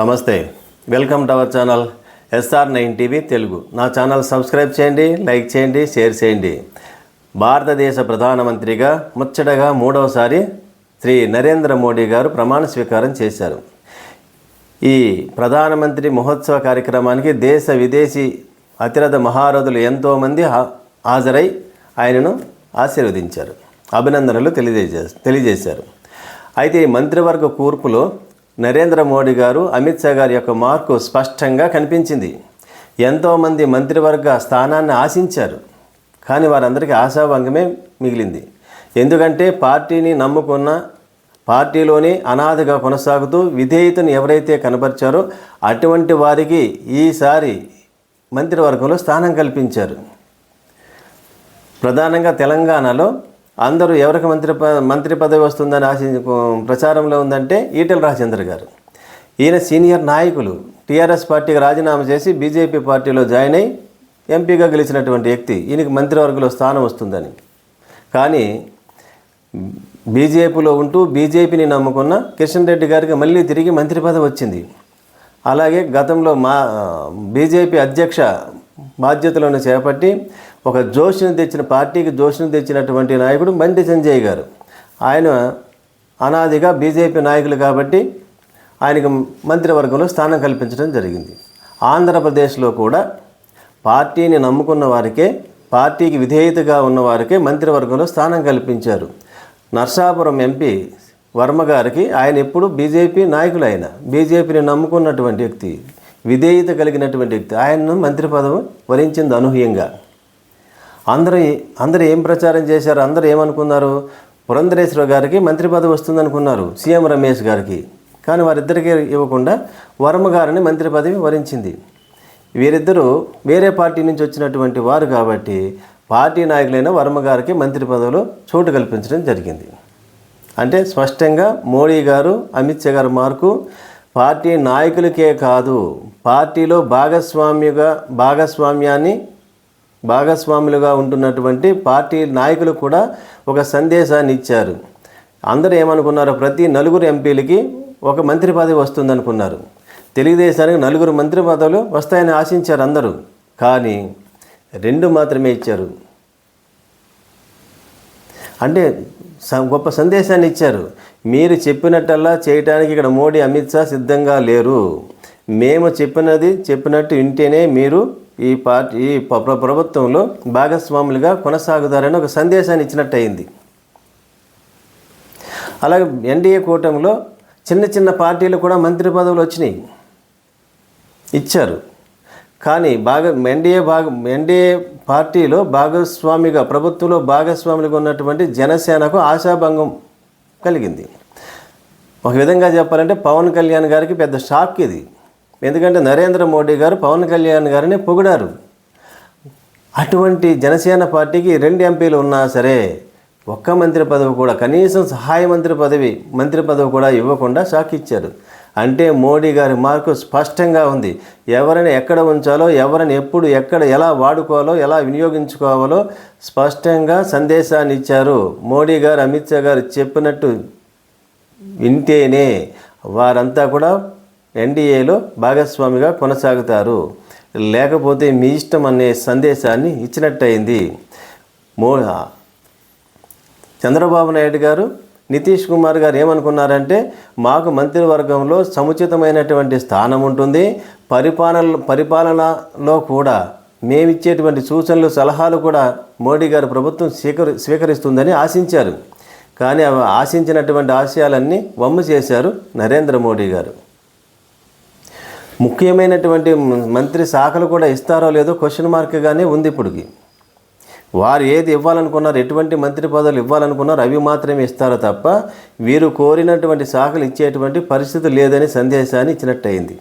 నమస్తే, welcome to our channel SR9 TV Telugu. నా channel subscribe చేయండి, లైక్ చేయండి, షేర్ చేయండి. భారతదేశ ప్రధానమంత్రిగా ముచ్చటగా మూడవసారి శ్రీ నరేంద్ర మోడీ గారు ప్రమాణ స్వీకారం చేశారు. ఈ ప్రధానమంత్రి మహోత్సవ కార్యక్రమానికి దేశ విదేశీ అతిరథ మహారథులు ఎంతోమంది హాజరై ఆయనను ఆశీర్వదించారు, అభినందనలు తెలియజేశారు. అయితే ఈ మంత్రివర్గ కూర్పులో నరేంద్ర మోడీ గారు, అమిత్ షా గారి యొక్క మార్కు స్పష్టంగా కనిపించింది. ఎంతోమంది మంత్రివర్గ స్థానాన్ని ఆశించారు, కానీ వారందరికీ ఆశాభంగమే మిగిలింది. ఎందుకంటే పార్టీని నమ్ముకున్న, పార్టీలోనే అనాథగా కొనసాగుతూ విధేయతను ఎవరైతే కనబరిచారో అటువంటి వారికి ఈసారి మంత్రివర్గంలో స్థానం కల్పించారు. ప్రధానంగా తెలంగాణలో అందరూ ఎవరికి మంత్రి పదవి వస్తుందని ప్రచారంలో ఉందంటే ఈటెల రాజేందర్ గారు. ఈయన సీనియర్ నాయకులు, టీఆర్ఎస్ పార్టీకి రాజీనామా చేసి బీజేపీ పార్టీలో జాయిన్ అయి ఎంపీగా గెలిచినటువంటి వ్యక్తి. ఈయనకి మంత్రివర్గంలో స్థానం వస్తుందని. కానీ బీజేపీలో ఉంటూ బీజేపీని నమ్ముకున్న కిషన్ రెడ్డి గారికి మళ్ళీ తిరిగి మంత్రి పదవి వచ్చింది. అలాగే గతంలో బీజేపీ అధ్యక్ష బాధ్యతలను చేపట్టి ఒక పార్టీకి జోష్ను తెచ్చినటువంటి నాయకుడు బండి సంజయ్ గారు. ఆయన అనాదిగా బీజేపీ నాయకులు కాబట్టి ఆయనకు మంత్రివర్గంలో స్థానం కల్పించడం జరిగింది. ఆంధ్రప్రదేశ్లో కూడా పార్టీని నమ్ముకున్న వారికే, పార్టీకి విధేయతగా ఉన్నవారికే మంత్రివర్గంలో స్థానం కల్పించారు. నర్సాపురం ఎంపీ వర్మ గారికి, ఆయన ఎప్పుడు బీజేపీ నాయకులు, ఆయన బీజేపీని నమ్ముకున్నటువంటి వ్యక్తి, విధేయత కలిగినటువంటి వ్యక్తి. ఆయనను మంత్రి పదవి వరించింది అనూహ్యంగా. అందరూ ఏం ప్రచారం చేశారు, అందరూ ఏమనుకున్నారు, పురంధరేశ్వర గారికి మంత్రి పదవి వస్తుందనుకున్నారు, సీఎం రమేష్ గారికి. కానీ వారిద్దరికీ ఇవ్వకుండా వర్మ గారిని మంత్రి పదవి వరించింది. వీరిద్దరూ వేరే పార్టీ నుంచి వచ్చినటువంటి వారు కాబట్టి పార్టీ నాయకులైన వర్మ గారికి మంత్రి పదవిలో చోటు కల్పించడం జరిగింది. అంటే స్పష్టంగా మోడీ గారు, అమిత్ షా గారు మార్కు పార్టీ నాయకులకే కాదు, పార్టీలో భాగస్వాములుగా ఉంటున్నటువంటి పార్టీ నాయకులు కూడా ఒక సందేశాన్ని ఇచ్చారు. అందరూ ఏమనుకున్నారు, ప్రతి 4 ఎంపీలకి ఒక మంత్రి పదవి వస్తుందనుకున్నారు. తెలుగుదేశానికి 4 మంత్రి పదవులు వస్తాయని ఆశించారు అందరూ. కానీ 2 మాత్రమే ఇచ్చారు. అంటే గొప్ప సందేశాన్ని ఇచ్చారు. మీరు చెప్పినట్టల్లా చేయడానికి ఇక్కడ మోడీ, అమిత్ షా సిద్ధంగా లేరు. మేము చెప్పినట్టు వింటేనే మీరు ఈ ప్రభుత్వంలో భాగస్వాములుగా కొనసాగుతారని ఒక సందేశాన్ని ఇచ్చినట్టు అయింది. అలాగే ఎన్డీఏ కూటమిలో చిన్న పార్టీలు కూడా మంత్రి పదవులు వచ్చినాయి, ఇచ్చారు. కానీ ఎన్డీఏ పార్టీలో ప్రభుత్వంలో భాగస్వాములుగా ఉన్నటువంటి జనసేనకు ఆశాభంగం కలిగింది. ఒక విధంగా చెప్పాలంటే పవన్ కళ్యాణ్ గారికి పెద్ద షాక్ ఇది. ఎందుకంటే నరేంద్ర మోడీ గారు పవన్ కళ్యాణ్ గారిని పొగిడారు. అటువంటి జనసేన పార్టీకి 2 ఎంపీలు ఉన్నా సరే ఒక్క మంత్రి పదవి కూడా, కనీసం సహాయ మంత్రి పదవి కూడా ఇవ్వకుండా షాక్ ఇచ్చారు. అంటే మోడీ గారి మార్కు స్పష్టంగా ఉంది. ఎవరిని ఎక్కడ ఉంచాలో, ఎవరిని ఎప్పుడు ఎక్కడ ఎలా వాడుకోవాలో, ఎలా వినియోగించుకోవాలో స్పష్టంగా సందేశాన్ని ఇచ్చారు. మోడీ గారు, అమిత్ షా గారు చెప్పినట్టు వింటేనే వారంతా కూడా ఎన్డీఏలో భాగస్వామిగా కొనసాగుతారు, లేకపోతే మీ ఇష్టం అనే సందేశాన్ని ఇచ్చినట్టయింది. చంద్రబాబు నాయుడు గారు, నితీష్ కుమార్ గారు ఏమనుకున్నారంటే, మాకు మంత్రివర్గంలో సముచితమైనటువంటి స్థానం ఉంటుంది, పరిపాలనలో కూడా మేమిచ్చేటువంటి సూచనలు, సలహాలు కూడా మోడీ గారి ప్రభుత్వం స్వీకరిస్తుందని ఆశించారు. కానీ అవి ఆశించినటువంటి ఆశయాలన్నీ వమ్ము చేశారు నరేంద్ర మోడీ గారు. ముఖ్యమైనటువంటి మంత్రి శాఖలు కూడా ఇస్తారో లేదో క్వశ్చన్ మార్క్గానే ఉంది ఇప్పటికి. వారు ఏది ఇవ్వాలనుకున్నారు, ఎటువంటి మంత్రి పదవులు ఇవ్వాలనుకున్నారు అవి మాత్రమే ఇస్తారో తప్ప వీరు కోరినటువంటి శాఖలు ఇచ్చేటువంటి పరిస్థితి లేదని సందేశాన్ని ఇచ్చినట్టయింది.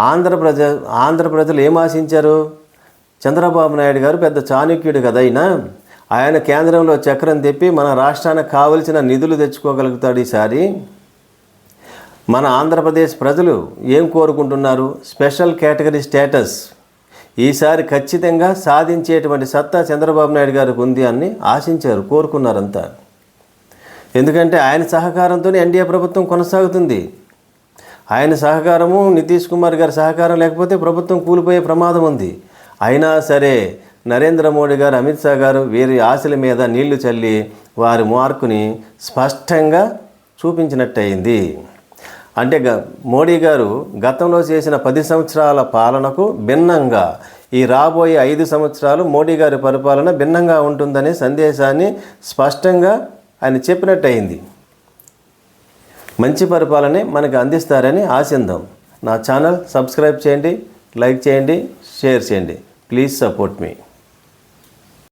ఆంధ్ర ప్రజలు ఏం ఆశించారు, చంద్రబాబు నాయుడు గారు పెద్ద చాణక్యుడు కదా, ఆయన కేంద్రంలో చక్రం తెప్పి మన రాష్ట్రానికి కావలసిన నిధులు తెచ్చుకోగలుగుతాడు. ఈసారి మన ఆంధ్రప్రదేశ్ ప్రజలు ఏం కోరుకుంటున్నారు, స్పెషల్ కేటగిరీ స్టేటస్ ఈసారి ఖచ్చితంగా సాధించేటువంటి సత్తా చంద్రబాబు నాయుడు గారికి ఉంది అని ఆశించారు, కోరుకున్నారంతా. ఎందుకంటే ఆయన సహకారంతోనే ఎన్డీఏ ప్రభుత్వం కొనసాగుతుంది. ఆయన సహకారము, నితీష్ కుమార్ గారి సహకారం లేకపోతే ప్రభుత్వం కూలిపోయే ప్రమాదం ఉంది. అయినా సరే నరేంద్ర మోడీ గారు, అమిత్ షా గారు వీరి ఆశల మీద నీళ్లు చల్లి వారి మార్కుని స్పష్టంగా చూపించినట్టయింది. అంటే మోడీ గారు గతంలో చేసిన 10 సంవత్సరాల పాలనకు భిన్నంగా ఈ రాబోయే 5 సంవత్సరాలు మోడీ గారి పరిపాలన భిన్నంగా ఉంటుందనే సందేశాన్ని స్పష్టంగా ఆయన చెప్పినట్టయింది. మంచి పరిపాలనే మనకు అందిస్తారని ఆశిద్దాం. నా ఛానల్ సబ్స్క్రైబ్ చేయండి, లైక్ చేయండి, షేర్ చేయండి. Please support me.